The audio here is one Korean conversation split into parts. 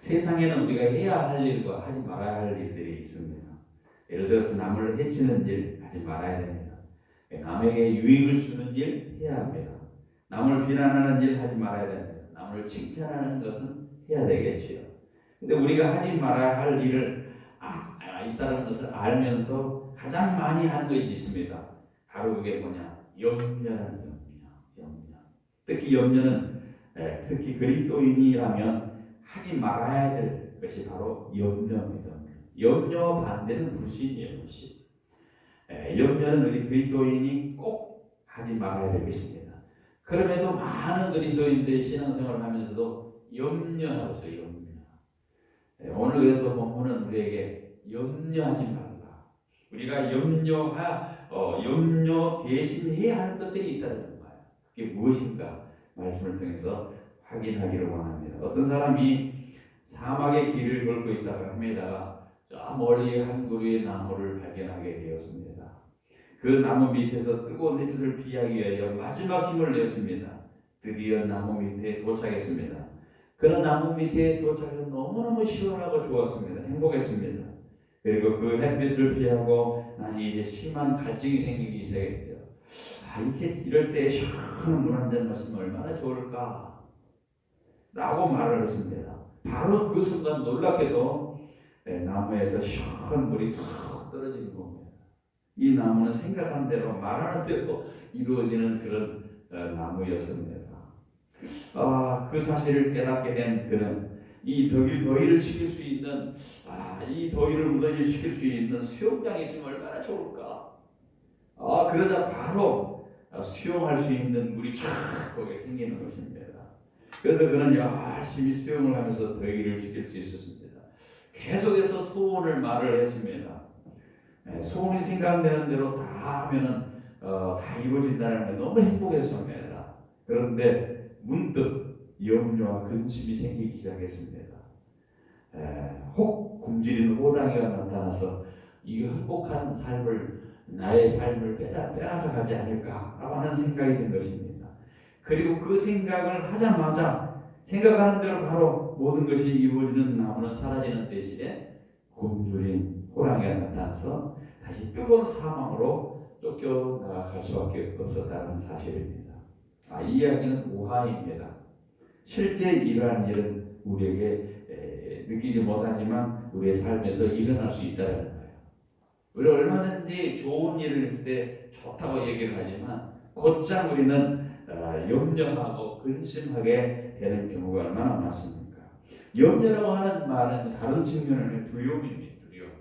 세상에는 우리가 해야 할 일과 하지 말아야 할 일들이 있습니다. 예를 들어서 남을 해치는 일 하지 말아야 됩니다. 남에게 유익을 주는 일 해야 합니다. 남을 비난하는 일 하지 말아야 됩니다. 남을 칭찬하는 것은 해야 되겠지요. 근데 우리가 하지 말아야 할 일을 있다는 것을 알면서 가장 많이 하는 것이 있습니다. 바로 그게 뭐냐? 염려라는 염려. 특히 염려는 특히 그리스도인이라면 하지 말아야 될 것이 바로 염려입니다. 염려 반대는 불신이에요. 불신. 염려는 우리 그리스도인이 꼭 하지 말아야 될 것입니다. 그럼에도 많은 그리스도인들이 신앙생활을 하면서도 염려하고 있어요. 오늘 그래서 본문은 우리에게 염려하지 말라. 우리가 염려 대신해야 하는 것들이 있다는 거예요. 그게 무엇인가 말씀을 통해서 확인하기를 원합니다. 어떤 사람이 사막의 길을 걸고 있다가 헤매다가 저 멀리 한 그루의 나무를 발견하게 되었습니다. 그 나무 밑에서 뜨거운 햇빛을 피하기 위하여 마지막 힘을 내었습니다. 드디어 나무 밑에 도착했습니다. 그런 나무 밑에 도착해서 너무너무 시원하고 좋았습니다. 행복했습니다. 그리고 그 햇빛을 피하고 난 이제 심한 갈증이 생기기 시작했어요. 이럴 때 시원한 물 한 잔 마시면 얼마나 좋을까? 라고 말을 했습니다. 바로 그 순간 놀랍게도 나무에서 시원한 물이 툭 떨어지는 겁니다. 이 나무는 생각한 대로 말하는 대로 이루어지는 그런 나무였습니다. 그 사실을 깨닫게 된 그는 이 더위를 식힐 수 있는 이 더위를 무더기시킬 수 있는 수영장이 있으면 얼마나 좋을까? 그러자 바로 수영할 수 있는 물이 쫙 거기에 생기는 것입니다. 그래서 그는 열심히 수영을 하면서 더위를 식힐 수 있었습니다. 계속해서 소원을 말을 했습니다. 소원이 생각되는 대로 다 하면은 다 이루어진다는 게 너무 행복했습니다. 그런데 문득 염려와 근심이 생기기 시작했습니다. 혹 굶주린 호랑이가 나타나서 이 행복한 삶을 나의 삶을 빼앗아 가지 않을까라고 하는 생각이 든 것입니다. 그리고 그 생각을 하자마자 생각하는 대로 바로 모든 것이 이루어지는 나무는 사라지는 대신에 굶주린 호랑이가 나타나서 다시 뜨거운 사망으로 쫓겨나갈 수밖에 없었다는 사실입니다. 이 이야기는 우화입니다. 실제 이러한 일은 우리에게 느끼지 못하지만 우리의 삶에서 일어날 수 있다는 거예요. 우리 얼마든지 좋은 일을 할 때 좋다고 얘기를 하지만 곧장 우리는 염려하고 근심하게 되는 경우가 얼마나 많습니까? 염려라고 하는 말은 다른 측면에는 두려움입니다. 두려움.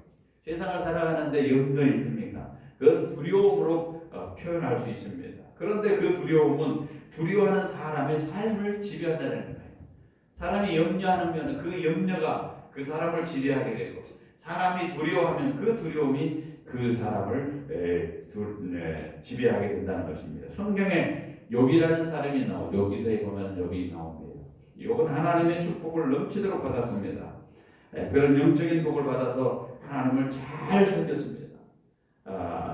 세상을 살아가는데 염려가 있습니까? 그건 두려움으로 표현할 수 있습니다. 그런데 그 두려움은 두려워하는 사람의 삶을 지배한다는 거예요. 사람이 염려하면 그 염려가 그 사람을 지배하게 되고 사람이 두려워하면 그 두려움이 그 사람을 지배하게 된다는 것입니다. 성경에 욥이라는 사람이 나오고 욥기서에 보면 욥이 나옵니다. 욥은 하나님의 축복을 넘치도록 받았습니다. 그런 영적인 복을 받아서 하나님을 잘 섬겼습니다.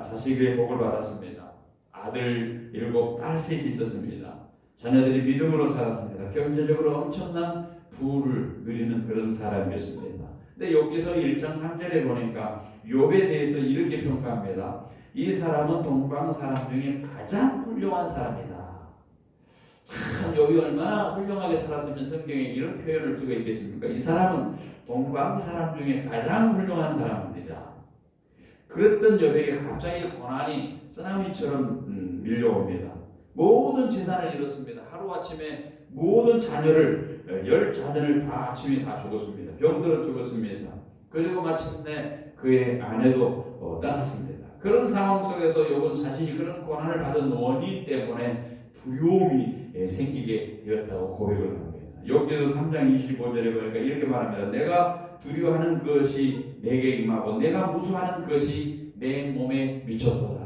자식의 복을 받았습니다. 아들 7, 딸 3이 있었습니다. 자녀들이 믿음으로 살았습니다. 경제적으로 엄청난 부를 누리는 그런 사람이었습니다. 근데 욥기서 1장 3절에 보니까 욥에 대해서 이렇게 평가합니다. 이 사람은 동방 사람 중에 가장 훌륭한 사람이다. 참 욥이 얼마나 훌륭하게 살았으면 성경에 이런 표현을 쓰고 있겠습니까? 이 사람은 동방 사람 중에 가장 훌륭한 사람입니다. 그랬던 욥에게 갑자기 고난이 쓰나미처럼 밀려옵니다. 모든 재산을 잃었습니다. 하루아침에 모든 자녀를 10자녀를 다 아침에 다 죽었습니다. 병들어 죽었습니다. 그리고 마침내 그의 아내도 떠났습니다. 그런 상황 속에서 욥은 자신이 그런 고난을 받은 원인 때문에 두려움이 생기게 되었다고 고백을 합니다. 욥기서 3장 25절에 보니까 이렇게 말합니다. 내가 두려워하는 것이 내게 임하고 내가 무서워하는 것이 내 몸에 미쳤도다.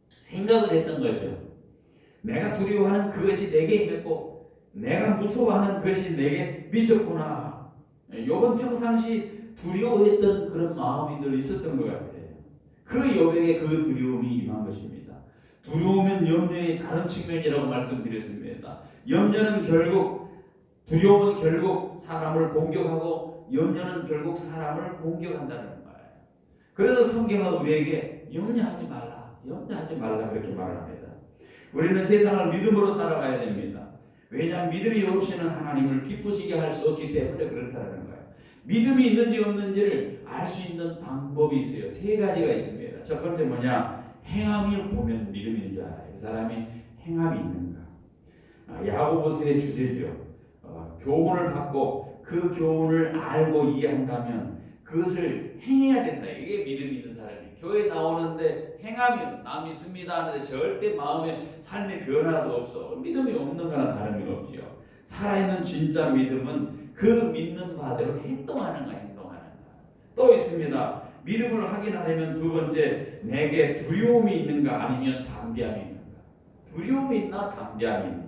생각을 했던 거죠. 내가 두려워하는 그것이 내게 임했고 내가 무서워하는 것이 내게 미쳤구나. 욥은 평상시 두려워했던 그런 마음이 늘 있었던 것 같아요. 그 욥에게 그 두려움이 임한 것입니다. 두려움은 염려의 다른 측면이라고 말씀드렸습니다. 염려는 결국 두려움은 결국 사람을 공격하고 염려는 결국 사람을 공격한다는 거예요. 그래서 성경은 우리에게 염려하지 말라, 염려하지 말라 그렇게 말을 합니다. 우리는 세상을 믿음으로 살아가야 됩니다. 왜냐하면 믿음이 없이는 하나님을 기쁘시게 할 수 없기 때문에 그렇다는 거예요. 믿음이 있는지 없는지를 알 수 있는 방법이 있어요. 세 가지가 있습니다. 첫 번째 뭐냐? 행함이 보면 믿음인 줄 알아요. 그 사람이 행함이 있는가? 야고보서의 주제죠. 교훈을 받고 그 교훈을 알고 이해한다면 그것을 행해야 된다. 이게 믿음이 있는 사람이에요. 교회 나오는데 행함이 없어. 나 믿습니다 하는데 절대 마음에 삶의 변화도 없어. 믿음이 없는 거나 다름이 없지요. 살아있는 진짜 믿음은 그 믿는 바대로 행동하는 거야. 행동하는 거야. 또 있습니다. 믿음을 확인하려면 두 번째, 내게 두려움이 있는가 아니면 담대함이 있는가. 두려움이 있나 담대함이 있느냐.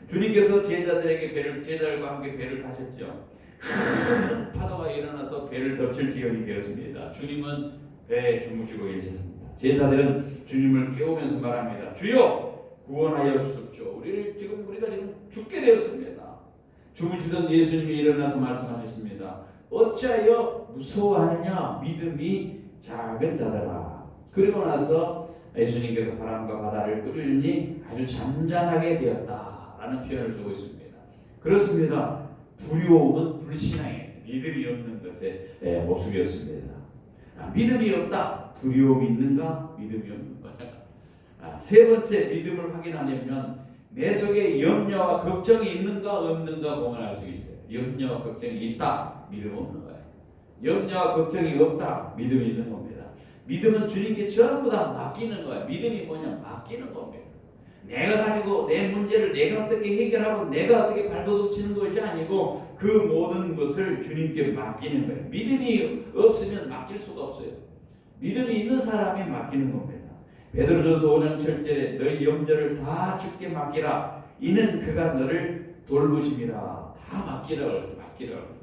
주님께서 제자들과 함께 배를 타셨죠. 큰 파도가 일어나서 배를 덮칠 지경이 되었습니다. 주님은 배에 주무시고 계십니다. 제자들은 주님을 깨우면서 말합니다. 주여 구원하여 주십시오. 우리가 지금 죽게 되었습니다. 주무시던 예수님이 일어나서 말씀하셨습니다. 어찌하여 무서워하느냐? 믿음이 작은 자들아. 그리고 나서 예수님께서 바람과 바다를 꾸짖으니 아주 잠잠하게 되었다라는 표현을 쓰고 있습니다. 그렇습니다. 두려움은 불신앙의 믿음이 없는 것의 모습이었습니다. 믿음이 없다. 두려움이 있는가? 믿음이 없는 거야. 세 번째, 믿음을 확인하려면 내 속에 염려와 걱정이 있는가 없는가 보면 알 수 있어요. 염려와 걱정이 있다. 믿음 없는 거예요. 염려와 걱정이 없다. 믿음이 있는 겁니다. 믿음은 주님께 전부 다 맡기는 거예요. 믿음이 뭐냐? 맡기는 겁니다. 내가 가지고 내 문제를 내가 어떻게 해결하고 내가 어떻게 발버둥 치는 것이 아니고 그 모든 것을 주님께 맡기는 거예요. 믿음이 없으면 맡길 수가 없어요. 믿음이 있는 사람이 맡기는 겁니다. 베드로전서 5장 7절에 너희 염려를 다 주께 맡기라. 이는 그가 너를 돌보심이라. 다 맡기라고 했어요. 맡기라고 했어요.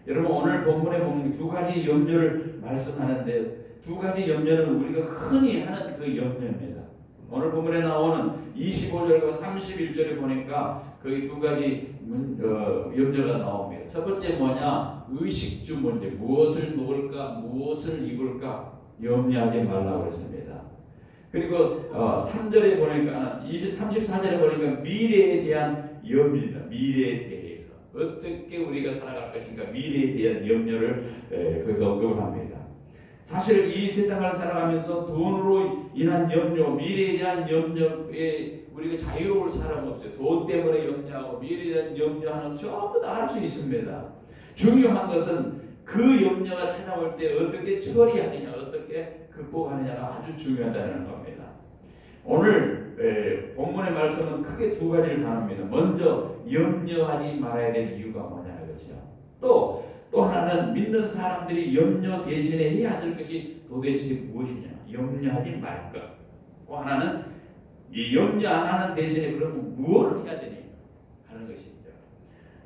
여러분 오늘 본문에 보면 두 가지 염려를 말씀하는데 두 가지 염려는 우리가 흔히 하는 그 염려입니다. 오늘 본문에 나오는 25절과 31절에 보니까 거기 두 가지 염려가 나옵니다. 첫 번째 뭐냐? 의식주 문제. 무엇을 먹을까? 무엇을 입을까? 염려하지 말라고 했습니다. 그리고 3절에 보니까 34절에 보니까 미래에 대한 염려입니다. 미래에 대해서 어떻게 우리가 살아갈 것인가 미래에 대한 염려를 거기서 언급을 합니다. 사실 이 세상을 살아가면서 돈으로 인한 염려, 미래에 대한 염려에 우리가 자유로울 사람 없어요. 돈 때문에 염려하고 미래에 대한 염려하는 전부 다 할 수 있습니다. 중요한 것은 그 염려가 찾아올 때 어떻게 처리하느냐, 어떻게 극복하느냐가 아주 중요하다는 겁니다. 오늘 본문의 말씀은 크게 두 가지를 다룹니다. 먼저 염려하지 말아야 될 이유가 뭐냐는 것이죠. 또 하나는 믿는 사람들이 염려 대신에 해야 될 것이 도대체 무엇이냐. 염려하지 말 것. 또 하나는 이 염려 안 하는 대신에 그러면 무엇을 해야 되냐 하는 것입니다.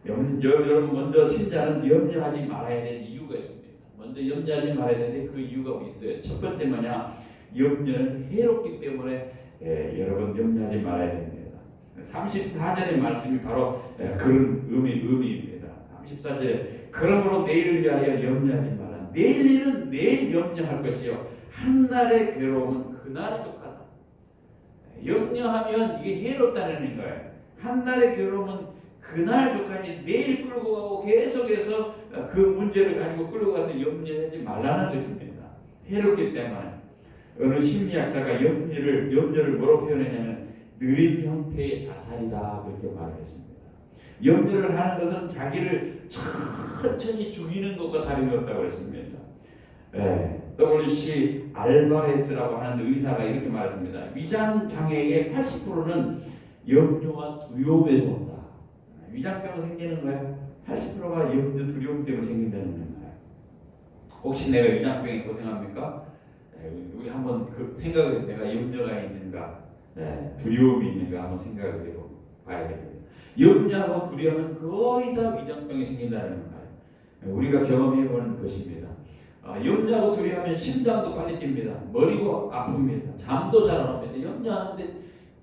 여러분 먼저 신자는 염려하지 말아야 될 이유가 있습니다. 먼저 염려하지 말아야 되는데 그 이유가 있어요. 첫 번째 뭐냐? 염려는 해롭기 때문에 여러분 염려하지 말아야 됩니다. 34절의 말씀이 바로 그런 의미입니다. 34절에 그러므로 내일을 위하여 염려하지 마라. 내일 일은 내일 염려할 것이요 한날의 괴로움은 그날에 족하다. 염려하면 이게 해롭다는 거예요. 한날의 괴로움은 그날 족하니 내일 끌고 가고 계속해서 그 문제를 가지고 끌고 가서 염려하지 말라는 것입니다. 해롭기 때문에 어느 심리학자가 염려를 뭐로 표현했냐면 느린 형태의 자살이다 그렇게 말했습니다. 염려를 하는 것은 자기를 천천히 죽이는 것과 다름이 없다고 했습니다. WC 알바레스라고 하는 의사가 이렇게 말했습니다. 위장 장애의 80%는 염려와 두려움에서 온다. 위장병 생기는 거야. 80%가 염려, 두려움 때문에 생긴다는 거예요. 혹시 내가 위장병에 고생합니까? 우리 한번 그 생각을 내가 염려가 있는가, 두려움이 있는가 한번 생각을 해봐야 됩니다. 염려하고 두려움은 거의 다 위장병이 생긴다는 거예요. 우리가 경험해보는 것입니다. 염려하고 두려워하면 심장도 빨리 뜁니다. 머리도 아픕니다. 잠도 잘 안 옵니다. 염려하는데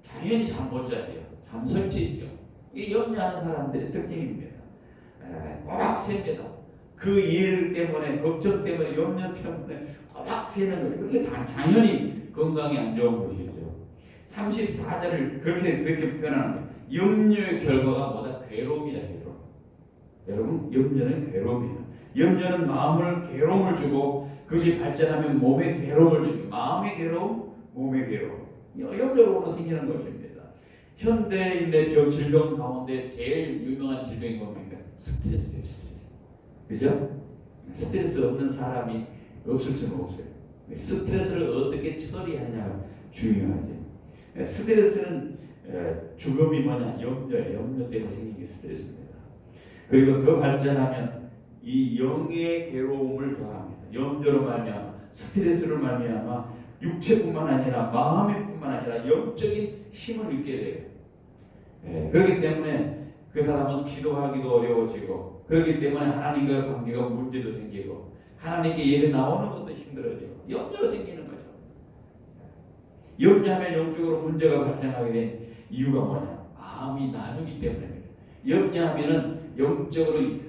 당연히 잠 못 자요. 잠 설치죠. 이게 염려하는 사람들의 특징입니다. 꼬박 셉니다. 그 일 때문에, 걱정 때문에, 염려 때문에 꼬박 새는 거예요. 그게 당연히 건강에 안 좋은 것이죠. 34절을 그렇게 표현하는 거예요. 염려의 결과가 뭐다? 괴로움이다. 괴로움. 여러분, 염려는 괴로움이에요. 염려는 마음을 괴로움을 주고 그것이 발전하면 몸에 괴로움을 주고, 마음의 괴로움, 몸의 괴로움, 염려로 생기는 것입니다. 현대인의 질병 가운데 제일 유명한 질병이 뭡니까? 스트레스예요. 스트레스. 그죠? 스트레스 없는 사람이 없을 수는 없어요. 스트레스를 어떻게 처리하냐가 중요하죠. 스트레스는 주범이 뭐냐? 염려예요. 염려 때문에 생긴 게 스트레스입니다. 그리고 더 발전하면 이 영의 괴로움을 더합니다. 염려로 말미암아, 스트레스로 말미암아 육체뿐만 아니라 마음뿐만 아니라 영적인 힘을 잃게 돼요. 그렇기 때문에 그 사람은 기도하기도 어려워지고, 그렇기 때문에 하나님과 관계가 문제도 생기고, 하나님께 예배 나오는 것도 힘들어지고, 염려로 생기는 거죠. 염려하면 영적으로 문제가 발생하게 된 이유가 뭐냐? 마음이 나누기 때문에. 염려하면은 영적으로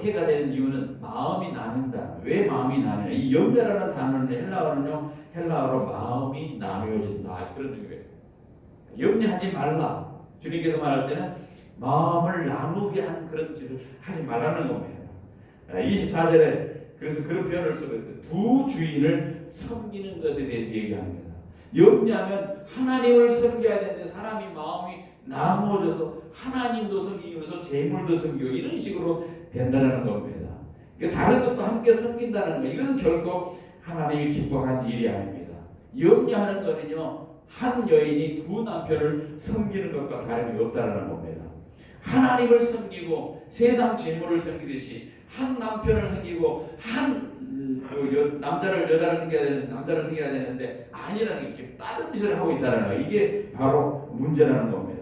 해가 되는 이유는 마음이 나눈다. 왜 마음이 나누냐? 이 염려라는 단어는 헬라어로 마음이 나누어진다. 그런 의미가 있어요. 염려하지 말라. 주님께서 말할 때는 마음을 나누게 하는 그런 짓을 하지 말라는 겁니다. 24절에 그래서 그런 표현을 쓰고 있어요. 두 주인을 섬기는 것에 대해서 얘기합니다. 염려하면 하나님을 섬겨야 되는데 사람이 마음이 나누어져서 하나님도 섬기면서 재물도 섬기고 이런 식으로 된다는 겁니다. 다른 것도 함께 섬긴다는 거예요. 이건 결코 하나님이 기뻐하는 일이 아닙니다. 염려하는 거는요, 한 여인이 두 남편을 섬기는 것과 다름이 없다는 겁니다. 하나님을 섬기고 세상 재물을 섬기듯이 한 남편을 섬기고 여자를 섬겨야 되는데 아니라는 게 다른 짓을 하고 있다는 거예요. 이게 바로 문제라는 겁니다.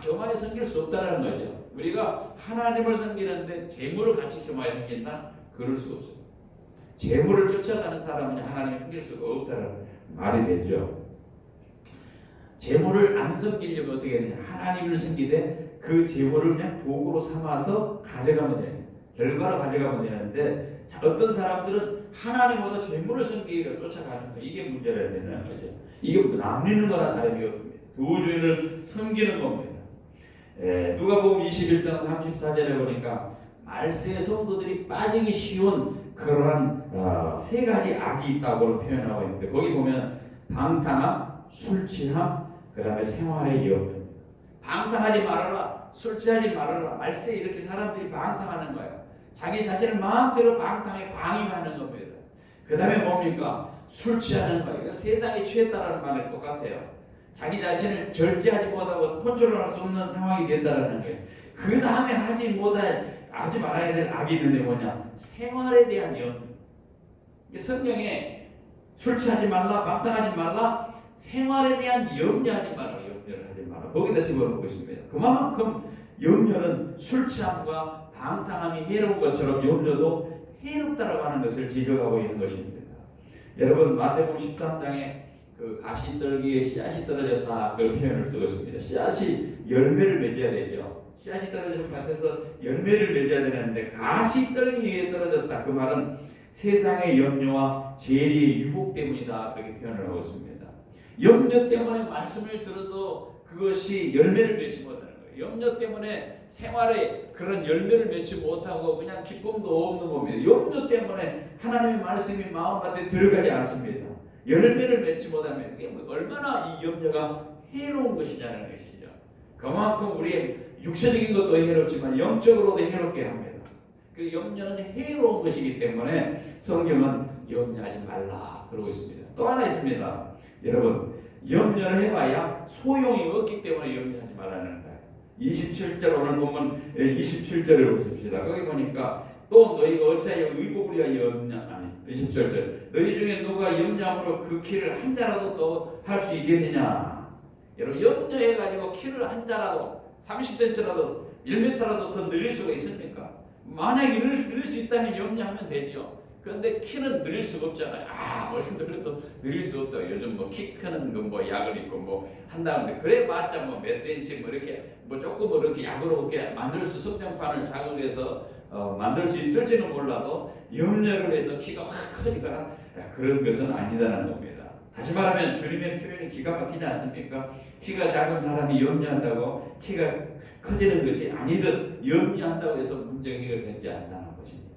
겸하여 섬길 수 없다는 거죠. 우리가 하나님을 섬기는데 재물을 같이 겸하여 섬긴다? 그럴 수 없어요. 재물을 쫓아가는 사람은 하나님을 섬길 수가 없다는 말이 되죠. 재물을 안 섬기려면 어떻게 해야 되냐? 하나님을 섬기되 그 재물을 그냥 도구로 삼아서 가져가면 돼요. 결과로 가져가면 되는데, 어떤 사람들은 하나님보다 재물을 섬기기가 쫓아가는 거예요. 이게 문제가 되는 거죠. 이게 나뉘는 거나 다름이 없습니다. 두 주인을 섬기는 겁니다. 누가복음 21장 34절에 보니까 말세의 성도들이 빠지기 쉬운 그러한 세 가지 악이 있다고 표현하고 있는데, 거기 보면 방탕함, 술 취함, 그 다음에 생활의 염려. 방탕하지 말아라, 술 취하지 말아라. 말세에 이렇게 사람들이 방탕하는 거예요. 자기 자신을 마음대로 방탕에 방임하는 겁니다. 그 다음에 뭡니까? 술 취하는 거예요. 이건 세상에 취했다라는 말이 똑같아요. 자기 자신을 절제하지 못하고 컨트롤할 수 없는 상황이 된다는 거예요. 그 다음에 하지 말아야 될 악이 있는데 뭐냐? 생활에 대한 염려. 성경에 술 취하지 말라, 방탕하지 말라, 생활에 대한 염려하지 말라, 염려를 하지 말라. 거기다 집어넣고 있습니다. 그만큼 염려는 술 취함과 방탕함이 해로운 것처럼 염려도 해롭다라고 하는 것을 지적하고 있는 것입니다. 여러분, 마태복음 13장에 그 가시떨기에 씨앗이 떨어졌다, 그런 표현을 쓰고 있습니다. 씨앗이 열매를 맺어야 되죠. 씨앗이 떨어진 밭에서 열매를 맺어야 되는데 가시떨기 위에 떨어졌다. 그 말은 세상의 염려와 죄의 유혹 때문이다, 그렇게 표현을 하고 있습니다. 염려 때문에 말씀을 들어도 그것이 열매를 맺지 못하는 거예요. 염려 때문에 생활에 그런 열매를 맺지 못하고 그냥 기쁨도 없는 겁니다. 염려 때문에 하나님의 말씀이 마음밭에 들어가지 않습니다. 열매를 맺지 못하면 이게 얼마나 이 염려가 해로운 것이냐는 것이죠. 그만큼 우리의 육체적인 것도 해롭지만 영적으로도 해롭게 합니다. 그 염려는 해로운 것이기 때문에 성경은 염려하지 말라 그러고 있습니다. 또 하나 있습니다. 여러분, 염려를 해봐야 소용이 없기 때문에 염려하지 말라는 거예요. 27절, 오늘 본문 27절을 보십시다. 거기 보니까 또 너희가 어찌하여 의복으리라 27절, 너희 중에 누가 염려함으로 그 키를 한 자라도 더 할 수 있겠느냐. 여러분, 염려해가지고 키를 한 자라도 30cm라도 1m라도 더 늘릴 수가 있습니까? 만약에 늘릴 수 있다면 염려하면 되죠. 그런데 키는 늘릴 수가 없잖아요. 아무리 늘려도 늘릴 수 없다. 요즘 뭐 키 크는 거 뭐 약을 있고 뭐 한다는데 그래 봤자 뭐 몇 센치 뭐 이렇게 뭐 조금 뭐 이렇게 약으로 이렇게 만들 수 성장판을 자극해서 만들 수 있을지는 몰라도 염려를 해서 키가 확 크니까 그런 것은 아니다라는 겁니다. 다시 말하면 주님의 표현이 기가 막히지 않습니까? 키가 작은 사람이 염려한다고 키가 커지는 것이 아니듯 염려한다고 해서 문제가 해결되지 않는다는 것입니다.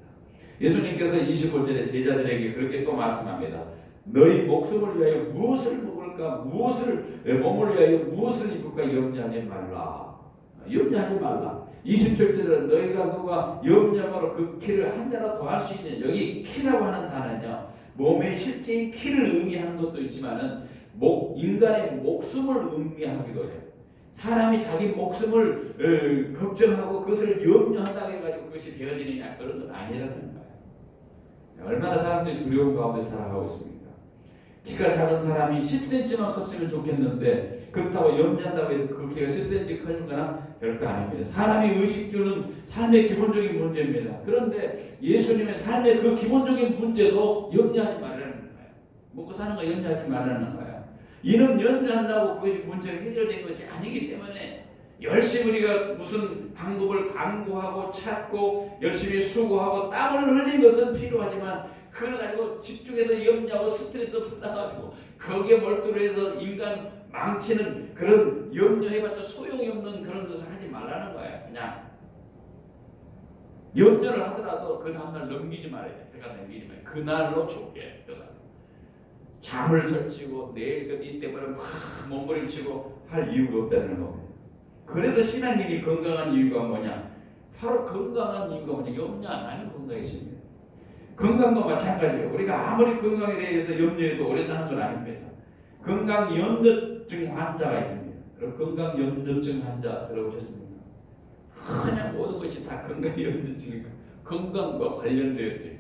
예수님께서 25절에 제자들에게 그렇게 또 말씀합니다. 너희 목숨을 위하여 무엇을 먹을까, 몸을 위하여 무엇을 입을까 염려하지 말라. 염려하지 말라. 27절은 너희가 누가 염려로 그 키를 한 자라 더 할 수 있냐. 여기 키라고 하는 단어는요, 몸의 실제인 키를 의미하는 것도 있지만은 인간의 목숨을 의미하기도 해요. 사람이 자기 목숨을 걱정하고 그것을 염려한다고 해가지고 그것이 되어지느냐, 그런 건 아니라는 거예요. 얼마나 사람들이 두려운 가운데 살아가고 있습니까? 키가 작은 사람이 10cm만 컸으면 좋겠는데 그렇다고 염려한다고 해서 그 키가 10cm 커지는 거나 결코 아닙니다. 사람이 의식주는 삶의 기본적인 문제입니다. 그런데 예수님의 삶의 그 기본적인 문제도 염려하지 말라는 거예요. 먹고 사는 거 염려하지 말라는 거예요. 이는 염려한다고 그것이 문제가 해결된 것이 아니기 때문에 열심히 우리가 무슨 방법을 강구하고 찾고 열심히 수고하고 땀을 흘린 것은 필요하지만 그걸 가지고 집중해서 염려하고 스트레스 받아가지고 거기에 몰두를 해서 인간 망치는 그런 염려해봤자 소용이 없는 그런 것을 하지 말라는 거예요. 그냥 염려를 하더라도 그 다음날 넘기지 말아야 돼. 해가 넘기지 말아야 돼. 그날로 좋게 잠을 설치고 내일 이 때문에 막 몸부림치고 할 이유가 없다는 겁니다. 그래서 신앙인이 건강한 이유가 뭐냐? 바로 건강한 이유가 뭐냐? 염려 안 하면 건강해집니다. 건강도 마찬가지예요. 우리가 아무리 건강에 대해서 염려해도 오래 사는 건 아닙니다. 건강염려증 환자가 있습니다. 건강염려증 환자 들어보셨습니까? 그냥 모든 것이 다 건강염려증이니까 건강과 관련되어 있어요.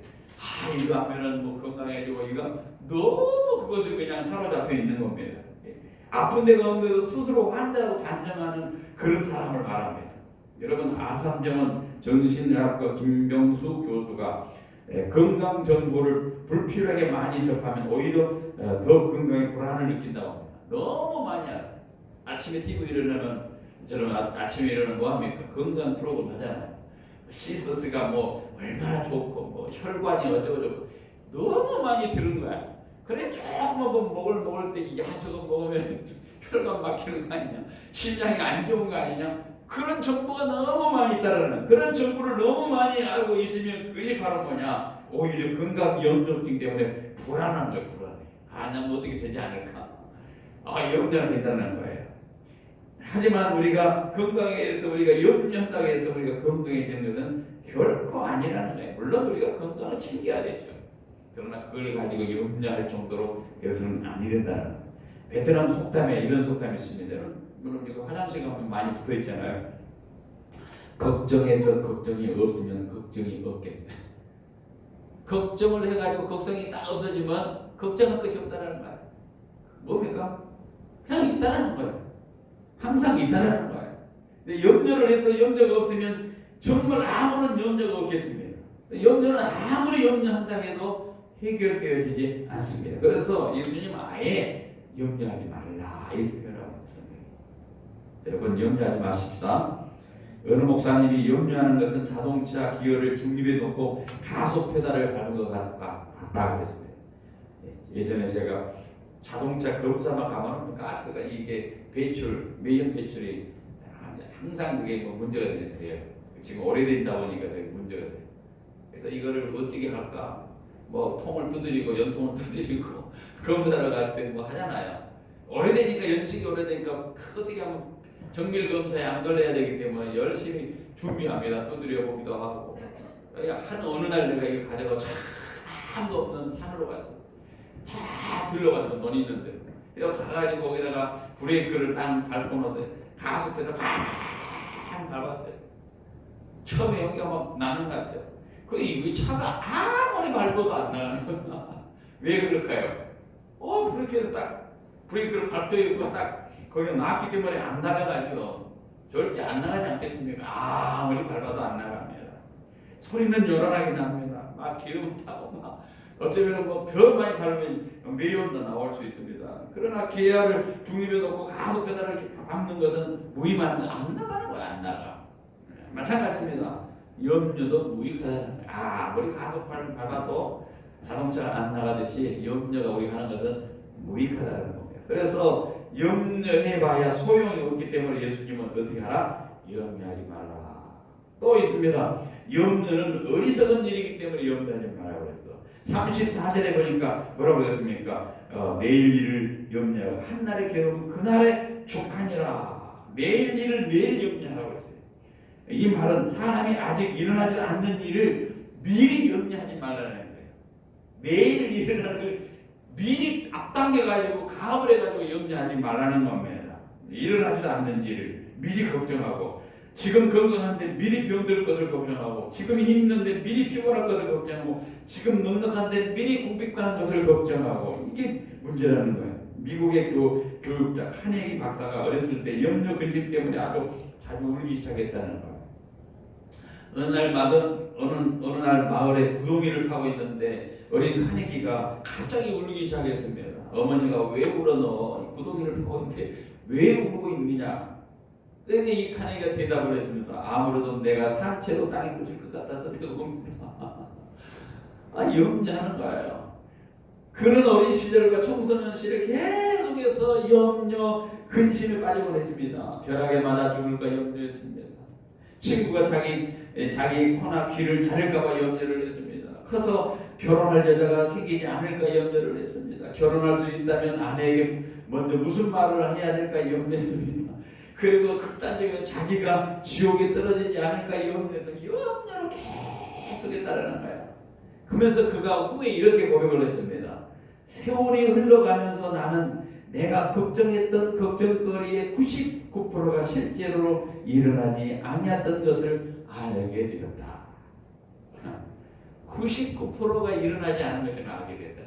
이거 하면은 뭐 건강해지고 이거 너무 그것을 그냥 사로잡혀 있는 겁니다. 아픈 데가 없는데도 스스로 환자라고 단정하는 그런 사람을 말합니다. 여러분 아산병원 정신의학과 김병수 교수가 건강 정보를 불필요하게 많이 접하면 오히려 더 건강에 불안을 느낀다고 합니다. 너무 많이 알아요. 아침에 TV 일어나면 저는 아침에 일어나면 뭐합니까? 건강 프로그램 하잖아요. 시스스가 뭐 얼마나 좋고 뭐 혈관이 어쩌고저쩌고 너무 많이 들은 거야. 그래 조금 먹을 때 저거 먹으면 혈관 막히는 거 아니냐, 심장이 안 좋은 거 아니냐, 그런 정보가 너무 많이 있다라는, 그런 정보를 너무 많이 알고 있으면 그것이 바로 뭐냐, 오히려 건강염려증 때문에 불안한 거예요. 불안해. 나는 어떻게 되지 않을까, 염려가 된다는 거예요. 하지만 우리가 건강에 대해서 우리가 염려한다고 해서 우리가 건강해지는 것은 결코 아니라는 거예요. 물론 우리가 건강을 챙겨야 되죠. 그러나 그걸 가지고 염려할 정도로 여기서는 아니 된다는 거예요. 베트남 속담에 이런 속담이 있습니다. 물론 이거 화장실 가면 많이 붙어 있잖아요. 걱정해서 걱정이 없으면 걱정이 없겠다. 걱정을 해가지고 걱정이 딱 없어지면 걱정할 것이 없다는 거예요. 뭡니까? 그냥 있다는 거예요. 항상 있다는 거예요. 근데 염려를 해서 염려가 없으면 정말 아무런 염려가 없겠습니다. 염려는 아무리 염려한다 해도 해결되어지지 않습니다. 그래서 예수님 아예 염려하지 말라 이렇게 표현하고 있습니다. 여러분 염려하지 마십시다. 어느 목사님이 염려하는 것은 자동차 기어를 중립에 놓고 가속 페달을 밟은 것 같다 그랬습니다. 예전에 제가 자동차 검사만 가면 가스가 이게 매연 배출이 항상 그게 뭐 문제가 돼요. 지금 오래된다 보니까 저기 문제가 돼요. 그래서 이거를 어떻게 할까? 뭐 통을 두드리고 연통을 두드리고 검사를 갈 때 뭐 하잖아요. 오래되니까 연식이 오래되니까 어떻게 하면 정밀 검사에 안 걸려야 되기 때문에 열심히 준비합니다. 두드려 보기도 하고. 한 어느 날 내가 이거 가져가 아무도 없는 산으로 갔어. 다 들러가서 돈 있는 데로. 그래서 가가지고 거기다가 브레이크를 딱 밟고 나서 가속배를 팍 밟았어요. 처음에 여기가 막 나는 것 같아요. 이 차가 아무리 밟아도 안 나가는 거야. 왜 그럴까요? 브레이크를 밟혀있고 딱 거기가 나왔기 때문에 안 나가가지고 절대 안 나가지 않겠습니까? 아무리 밟아도 안 나갑니다. 소리는 요란하게 납니다. 막 기름 타고 막 어쩌면 더 많이 바르면 매연도 나올 수 있습니다. 그러나 계야를 중립에 놓고 가속 페달을 이렇게 박는 것은 무의미하면 안 나가는 거야. 안 나가. 마찬가지입니다. 염려도 무익하다는 거야. 아무리 가속발을 밟아도 자동차가 안 나가듯이 염려가 우리 하는 것은 무익하다는 겁니다. 그래서 염려해봐야 소용이 없기 때문에 예수님은 어떻게 하라? 염려하지 말라. 또 있습니다. 염려는 어리석은 일이기 때문에 염려하지 말라고 그랬어. 34절에 보니까 뭐라고 그랬습니까? 매일 일을 염려하고 한날의 괴로움 그날의 족하니라. 매일 일을 매일 염려하라고 했어요. 이 말은 사람이 아직 일어나지 않는 일을 미리 염려하지 말라는 거예요. 매일 일어나는 걸 미리 앞당겨가지고 가압을 해가지고 염려하지 말라는 겁니다. 일어나지도 않는 일을 미리 걱정하고, 지금 건강한데 미리 병들 것을 걱정하고, 지금 힘든데 미리 피곤할 것을 걱정하고, 지금 넉넉한데 미리 궁핍한 것을 걱정하고, 이게 문제라는 거예요. 미국의 교육자 카네기 박사가 어렸을 때 염려 근심 때문에 아주 자주 울기 시작했다는 거예요. 어느 날 마을에 구덩이를 파고 있는데 어린 카네기가 갑자기 울기 시작했습니다. 어머니가 왜 울어? 너 구덩이를 파고 있는데 왜 울고 있느냐? 그런데 이 카네기가 대답을 했습니다. 아무래도 내가 산채로 땅에 묻힐 것 같아서 내가 웁니다. 염려하는 거예요. 그런 어린 시절과 청소년 시절에 계속해서 염려, 근심에 빠지곤 했습니다. 벼락에 맞아 죽을까 염려했습니다. 친구가 자기 코나 귀를 자를까봐 염려를 했습니다. 커서 결혼할 여자가 생기지 않을까 염려를 했습니다. 결혼할 수 있다면 아내에게 먼저 무슨 말을 해야 될까 염려했습니다. 그리고 극단적으로 자기가 지옥에 떨어지지 않을까 염려해서 염려를 계속 했다는 거예요. 그러면서 그가 후에 이렇게 고백을 했습니다. 세월이 흘러가면서 나는 내가 걱정했던 걱정거리의 99%가 실제로 일어나지 아니었던 것을 알게 되었다. 99%가 일어나지 않은 것을 알게 됐다.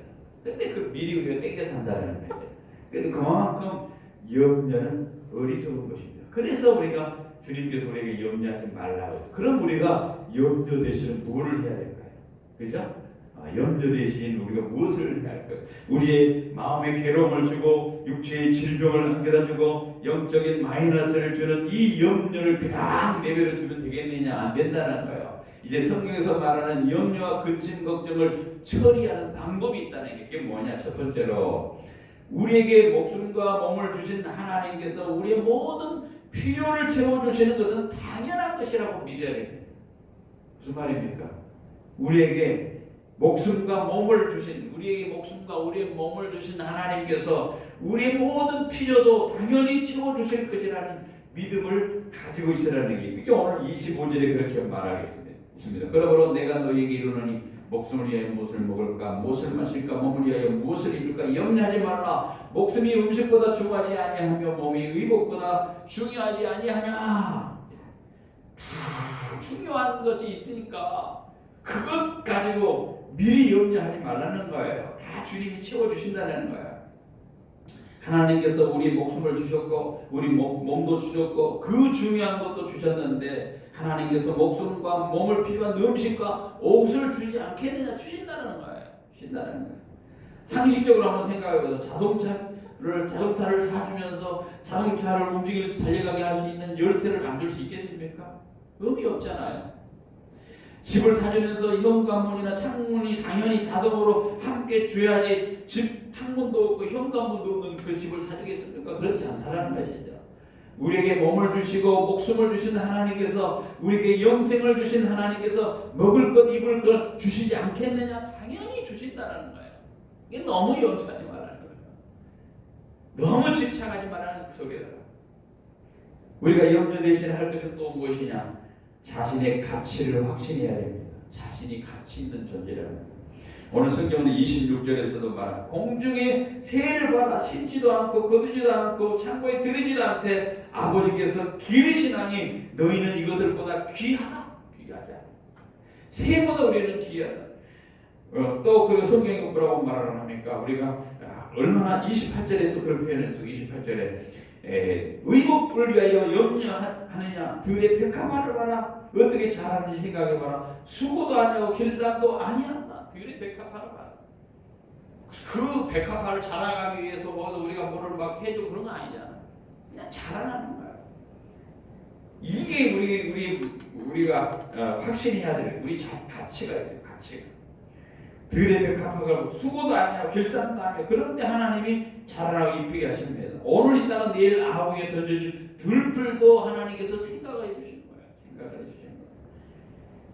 근데 그 미리 우리가 땡겨서 한다는 거죠. 그만큼 염려는 어리석은 것입니다. 그래서 우리가 주님께서 우리에게 염려하지 말라고 했어요. 그럼 우리가 염려 대신 뭐를 해야 될까요? 그죠? 염려 대신 우리가 무엇을 해야 할까요? 우리의 마음에 괴로움을 주고 육체의 질병을 안겨다 주고 영적인 마이너스를 주는 이 염려를 그냥 내버려 두면 되겠느냐? 안 된다는 거예요. 이제 성경에서 말하는 염려와 근심 걱정을 처리하는 방법이 있다는 게 그게 뭐냐? 첫 번째로 우리에게 목숨과 몸을 주신 하나님께서 우리의 모든 필요를 채워주시는 것은 당연한 것이라고 믿어야 됩니다. 무슨 말입니까? 우리에게 목숨과 몸을 주신, 우리에게 목숨과 우리의 몸을 주신 하나님께서 우리의 모든 필요도 당연히 채워주실 것이라는 믿음을 가지고 있으라는 게, 그게 오늘 25절에 그렇게 말하겠습니다. 그러므로 내가 너희에게 이르노니 목숨을 위하여 무엇을 먹을까, 무엇을 마실까, 몸을 위하여 무엇을 입을까 염려하지 말라. 목숨이 음식보다 중요하지 아니하며 몸이 의복보다 중요하지 아니하냐. 다 중요한 것이 있으니까 그것 가지고 미리 염려하지 말라는 거예요. 다 주님이 채워주신다는 거예요. 하나님께서 우리 목숨을 주셨고 우리 몸도 주셨고 그 중요한 것도 주셨는데 하나님께서 목숨과 몸을 필요한 음식과 옷을 주지 않겠느냐? 주신다는 거예요. 주신다는 거예요. 상식적으로 한번 생각해보세요. 자동차를 사주면서 자동차를 움직이면서 달려가게 할 수 있는 열쇠를 안 줄 수 있겠습니까? 의미 없잖아요. 집을 사주면서 현관문이나 창문이 당연히 자동으로 함께 줘야지 집 창문도 없고 현관문도 없는 그 집을 사주겠습니까? 그렇지 않다라는 것이죠. 우리에게 몸을 주시고 목숨을 주신 하나님께서, 우리에게 영생을 주신 하나님께서 먹을 것 입을 것 주시지 않겠느냐? 당연히 주신다는 거예요. 이게 너무 염려하지 말라는 거예요. 너무 집착하지 말라는 그 속에다가 우리가 염려 대신 할 것은 또 무엇이냐? 자신의 가치를 확신해야 됩니다. 자신이 가치 있는 존재라는 거예요. 오늘 성경은 26절에서도 말한 공중에 새를 봐라 심지도 않고 거두지도 않고 창고에 들이지도 않되 아버지께서 기르시나니 너희는 이것들보다 귀하다. 귀하지 않아. 새보다 우리는 귀하다. 또 그 성경이 뭐라고 말을 합니까? 우리가 얼마나 28절에 또 그런 표현을 쓰고 28절에 의복을 위하여 염려한 하느냐? 들의 백합화를 봐라. 어떻게 자라는지 생각해봐라. 수고도 아니하고 길쌈도 아니었나? 들의 백합화를 봐라. 그 백합화를 자라가기 위해서 우리가 뭐를 막 해주고 그런 거 아니잖아. 그냥 자라나는 거야. 이게 우리가 확신해야 될 우리 가치가 있어요. 가치가. 들의 백합화가 수고도 아니하고 길쌈도 아니하고 그런데 하나님이 자라나고 이쁘게 하십니다. 오늘 있다가 내일 아궁이에 던져질 들풀도 하나님께서 생각을 해주신 거예요. 생각을 해주신 거예요.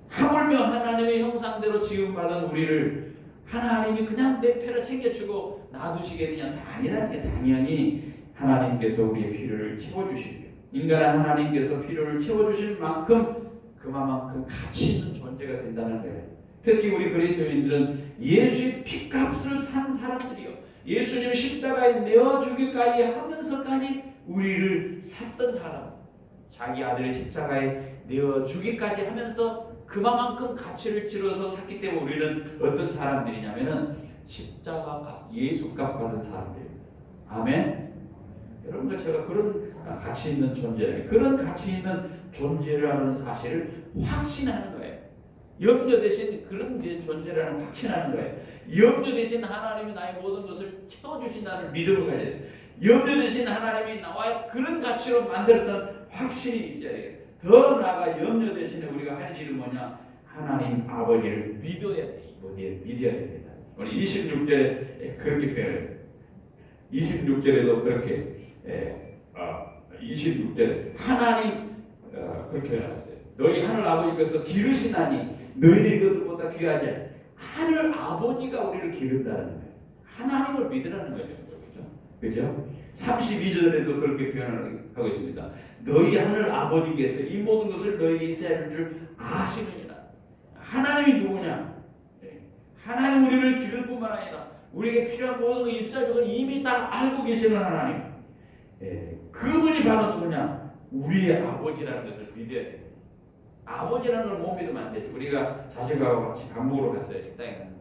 하물며 하나님의 형상대로 지음받은 우리를 하나님이 그냥 내 패를 챙겨주고 놔두시겠느냐? 아니라는 게 당연히 하나님께서 우리의 필요를 채워주시죠. 인간은 하나님께서 필요를 채워주신 만큼 그만큼 가치 있는 존재가 된다는 거예요. 특히 우리 그리스도인들은 예수의 피값을 산 사람들이요. 예수님 십자가에 내어주기까지 하면서까지 우리를 샀던 사람. 자기 아들의 십자가에 내어주기까지 하면서 그만큼 가치를 치러서 샀기 때문에 우리는 어떤 사람들이냐면은 십자가 예수값 받은 사람들입니다. 아멘. 여러분들 제가 그런 가치 있는 존재를 그런 가치 있는 존재라는 사실을 확신하는 거예요. 염려 대신 그런 존재라는 확신하는 거예요. 염려 대신 하나님이 나의 모든 것을 채워주신다는 믿음을 가져야 돼요. 염려 대신 하나님이 나와 그런 가치로 만들었다는 확신이 있어야 돼요. 더 나아가 염려 대신에 우리가 할 일은 뭐냐? 하나님 아버지를 믿어야 돼요. 믿어야 됩니다. 오늘 26절에 그렇게 표현해요. 26절에도 그렇게 26절에 하나님 그렇게 표현하셨어요. 너희 하늘 아버지께서 기르시나니 너희는 이것들보다 귀하지 않아. 하늘 아버지가 우리를 기른다는 거예요. 하나님을 믿으라는 거죠. 그렇죠? 32절에도 그렇게 표현을 하고 있습니다. 너희 하늘 아버지께서 이 모든 것을 너희에게 있어야 할 줄 아시느니라. 하나님이 누구냐? 하나님 우리를 기를 뿐만 아니라 우리에게 필요한 모든 것이 있어야 할 줄 이미 다 알고 계시는 하나님. 그분이 바로 누구냐? 우리의 아버지라는 것을 믿어야 돼요. 아버지라는 걸 못 믿으면 안 되죠. 우리가 자식하고 같이 밥 먹으러 갔어요. 식당에 갔는데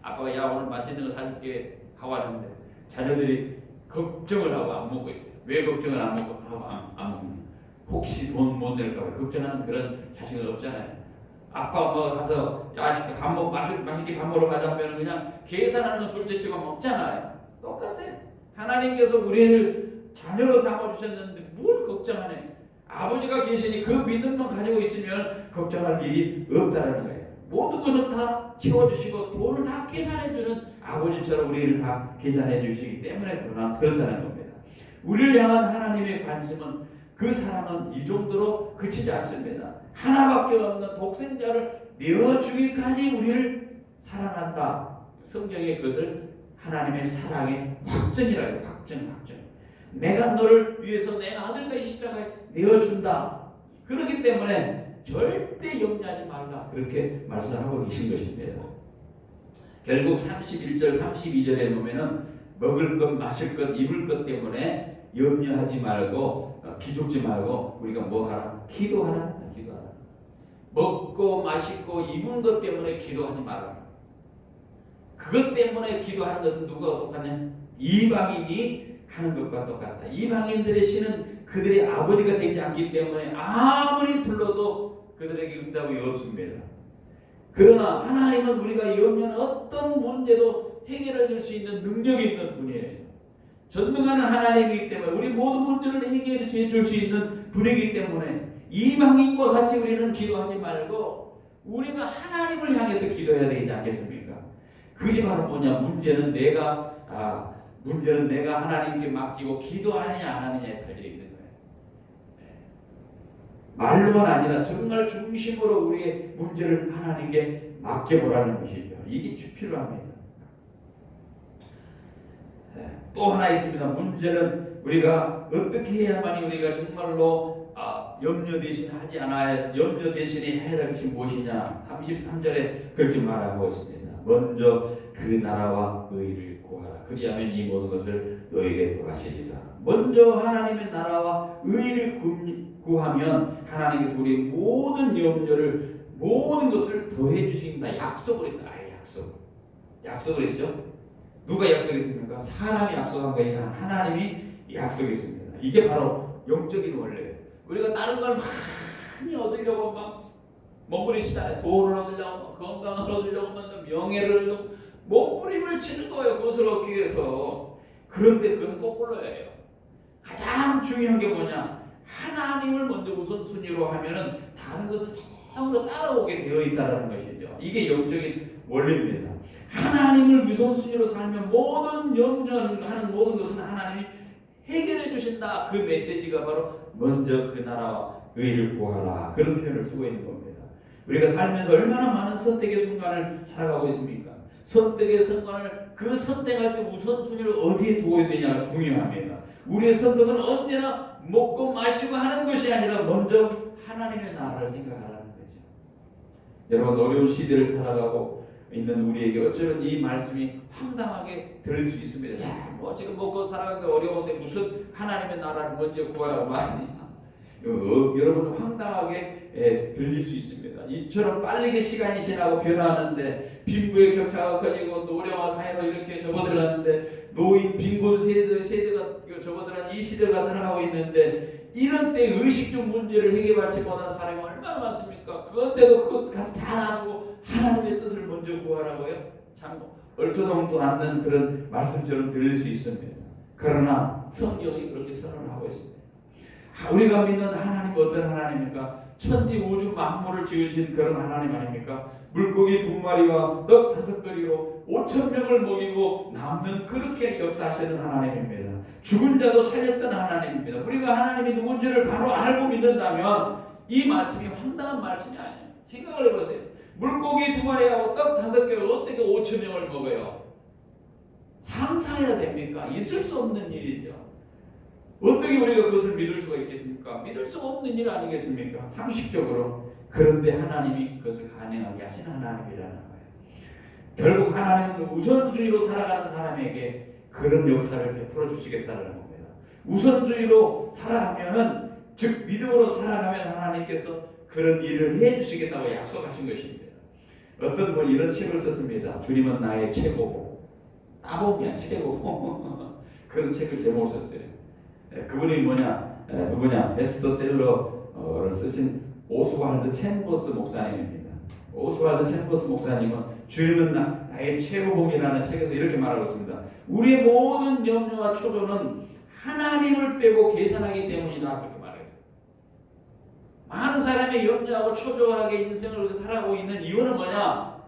아빠가 야 오늘 맛있는 거 사줄게 하고 왔는데 자녀들이 걱정을 하고 안 먹고 있어요. 왜 걱정을 안 먹고 안 먹냐? 혹시 돈 못 낼까 봐 걱정하는 그런 자식은 없잖아요. 아빠 엄마가 가서 야 맛있게 밥 먹으러 가자 하면 그냥 계산하는 건 둘째치고 먹잖아요. 똑같아. 하나님께서 우리를 자녀로 삼아주셨는데 뭘 걱정하네. 아버지가 계시니 그 믿음만 가지고 있으면 걱정할 일이 없다라는 거예요. 모든 것을 다 채워주시고 돈을 다 계산해주는 아버지처럼 우리를 다 계산해주시기 때문에 그렇다는 겁니다. 우리를 향한 하나님의 관심은 그 사랑은 이 정도로 그치지 않습니다. 하나밖에 없는 독생자를 내어주기까지 우리를 사랑한다. 성경에 그것을 하나님의 사랑의 확증이라고 해요. 확증. 내가 너를 위해서 내 아들까지 십자가에 내어준다. 그렇기 때문에 절대 염려하지 말라. 그렇게 말씀하고 계신 것입니다. 결국 31절, 32절에 보면은 먹을 것, 마실 것, 입을 것 때문에 염려하지 말고 기죽지 말고 우리가 뭐 하라? 기도하라. 먹고 마시고 입은 것 때문에 기도하지 말라. 그것 때문에 기도하는 것은 누가 똑같냐? 이방인이 하는 것과 똑같다. 이방인들의 신은 그들의 아버지가 되지 않기 때문에 아무리 불러도 그들에게 응답이 없습니다. 그러나 하나님은 우리가 염려하는 어떤 문제도 해결해 줄 수 있는 능력이 있는 분이에요. 전능한 하나님이기 때문에 우리 모든 문제를 해결해 줄 수 있는 분이기 때문에 이방인과 같이 우리는 기도하지 말고 우리는 하나님을 향해서 기도해야 되지 않겠습니까? 그것이 바로 뭐냐? 문제는 내가 하나님께 맡기고 기도하느냐 안 하느냐에 달려 있는 거예요. 말로만 아니라 정말 중심으로 우리의 문제를 하나님께 맡겨보라는 것이죠. 이게 필요합니다. 또 하나 있습니다. 문제는 우리가 어떻게 해야만이 우리가 정말로 염려 대신 하지 않아야 염려 대신에 해야 될 것이 무엇이냐? 33절에 그렇게 말하고 있습니다. 먼저 그 나라와 의를 구하라. 그리하면 이 모든 것을 너에게 더하시리라. 먼저 하나님의 나라와 의를 구하면 하나님께서 우리 모든 염려를 모든 것을 더해 주신다. 약속을 했어요. 아예 약속을 했죠. 누가 약속했습니까? 사람이 약속한 거예요. 하나님이 약속했습니다. 이게 바로 영적인 원리예요. 우리가 다른 걸 많이 얻으려고 막 몸부림치잖아요. 돈을 얻으려고, 건강을 얻으려고, 명예를 얻으려고 몸부림을 치는 거예요. 그것을 얻기 위해서. 그런데 그것은 거꾸로예요. 가장 중요한 게 뭐냐? 하나님을 먼저 우선순위로 하면은 다른 것을 전부 따라오게 되어 있다는 것이죠. 이게 영적인 원리입니다. 하나님을 우선순위로 살면 모든 염려하는 모든 것은 하나님이 해결해 주신다. 그 메시지가 바로 먼저 그 나라와 의를 구하라. 그런 표현을 쓰고 있는 겁니다. 우리가 살면서 얼마나 많은 선택의 순간을 살아가고 있습니까? 선택의 순간을 그 선택할 때 우선순위를 어디에 두어야 되냐가 중요합니다. 우리의 선택은 언제나 먹고 마시고 하는 것이 아니라 먼저 하나님의 나라를 생각하라는 거죠. 여러분, 어려운 시대를 살아가고 있는 우리에게 어쩌면 이 말씀이 황당하게 들릴 수 있습니다. 야, 뭐 지금 먹고 살아가기가 어려운데 무슨 하나님의 나라를 먼저 구하라고 말하냐. 여러분, 황당하게 들릴 수 있습니다. 이처럼 빠르게 시간이 지나고 변화하는데 빈부의 격차가 커지고 노령화 사회로 이렇게 접어들었는데 노인 빈곤 세대가 접어들은 이 시대가 살아가고 있는데 이런 때 의식적 문제를 해결받지 못한 사람이 얼마나 많습니까? 그런데도 그것 다 나누고 하나님의 뜻을 먼저 구하라고요? 참 얼토당토 않는 그런 말씀처럼 들릴 수 있습니다. 그러나 성경이 그렇게 선언을 하고 있습니다. 우리가 믿는 하나님은 어떤 하나님입니까? 천지 우주 만물을 지으신 그런 하나님 아닙니까? 물고기 2마리와 떡 5그리로 5,000명을 먹이고 남는 그렇게 역사하시는 하나님입니다. 죽은 자도 살렸던 하나님입니다. 우리가 하나님이 누군지를 바로 알고 믿는다면 이 말씀이 황당한 말씀이 아니에요. 생각을 해보세요. 물고기 2마리하고 떡 5개를 어떻게 5,000명을 먹어요? 상상해야 됩니까? 있을 수 없는 일이죠. 어떻게 우리가 그것을 믿을 수가 있겠습니까? 믿을 수가 없는 일 아니겠습니까? 상식적으로. 그런데 하나님이 그것을 가능하게 하시는 하나님이라는 거예요. 결국 하나님은 우선주의로 살아가는 사람에게 그런 역사를 베풀어 주시겠다는 겁니다. 우선주의로 살아가면은, 즉 믿음으로 살아가면 하나님께서 그런 일을 해 주시겠다고 약속하신 것입니다. 어떤 분이 이런 책을 썼습니다. 주님은 나의 최고봉. 따봉이야, 최고봉. 그런 책을 제목을 썼어요. 그분이 누구냐? 베스트셀러를 쓰신 오스왈드 챔버스 목사님입니다. 오스왈드 챔버스 목사님은 주님은 나의 최고봉이라는 책에서 이렇게 말하고 있습니다. 우리의 모든 염려와 초조는 하나님을 빼고 계산하기 때문이다. 그렇게 말했어요. 많은 사람이 염려하고 초조하게 인생을 살아가고 있는 이유는 뭐냐?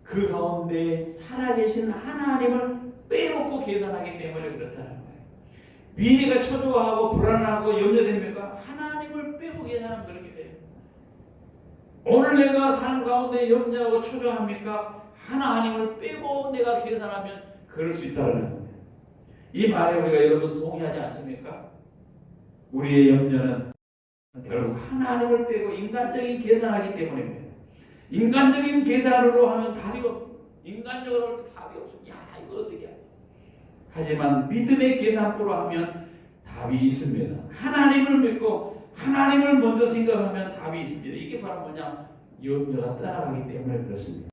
그 가운데 살아계신 하나님을 빼놓고 계산하기 때문에 그렇다는 거예요. 미래가 초조하고 불안하고 염려됩니까? 하나님을 빼고 계산하면 그렇게 돼요. 오늘 내가 삶 가운데 염려하고 초조합니까? 하나님을 빼고 내가 계산하면 그럴 수 있다는 거예요. 이 말에 우리가 여러분 동의하지 않습니까? 우리의 염려는 결국 하나님을 빼고 인간적인 계산하기 때문입니다. 인간적인 계산으로 하면 답이 없습니다. 인간적으로 할 때 답이 없습니다. 야, 이거 어떻게 하지? 하지만 믿음의 계산으로 하면 답이 있습니다. 하나님을 믿고 하나님을 먼저 생각하면 답이 있습니다. 이게 바로 뭐냐? 염려가 떠나가기 때문에 그렇습니다.